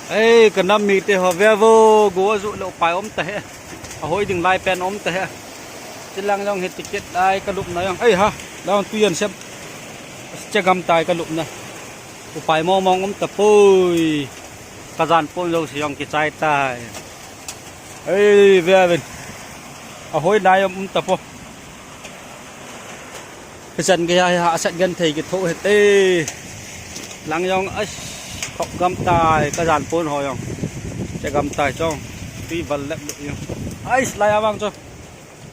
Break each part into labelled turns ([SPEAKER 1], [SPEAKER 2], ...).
[SPEAKER 1] ấy cần năm mì thì họ về vô gỗ dụ lộ phải ốm té hồi đừng lai pen ốm té chỉ lang trong hết ticket đây cái lụm này không ấy ha đang tuyển xem chắc găm tay cái lụm này phải mong mong ốm tập ôi cái dàn phun lâu sử dụng cái chai tay ấy về bên hồi đây ốm tập không cái chân cái hạ sẵn gần thì cái thô hết tê lang trong ấy không găm tay cái dàn phun hồi không chắc găm tay cho tuy vẫn lẹm được ấy lại avang cho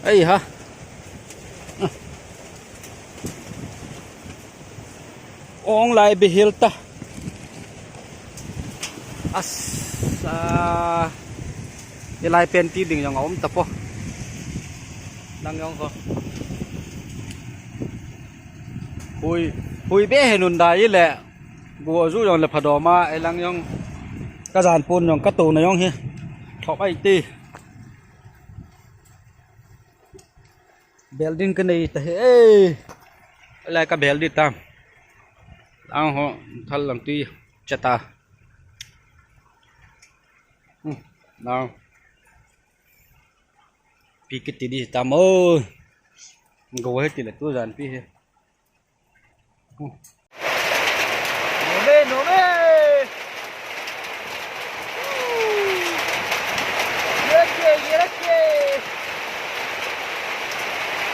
[SPEAKER 1] ấy ha ông lại bị hill ta asa cái lại pen ti đừng yang ôm tập po đang yang không hui bé hình đài lẹ bùa rú rồi là phật đỏ mà ấy đang yang cái dàn phun yang cái tù này yang hi thọ bay ti building cái này thế lại cái building tam ang ho thal lang ti chata nào pi cái tí đi tam ơi ngồi hết thì là tôi dàn pi hết nổ lên 이렇게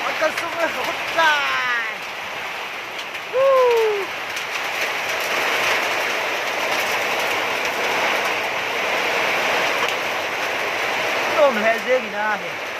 [SPEAKER 1] 아까 숨을 헛다 좀 해적이나 해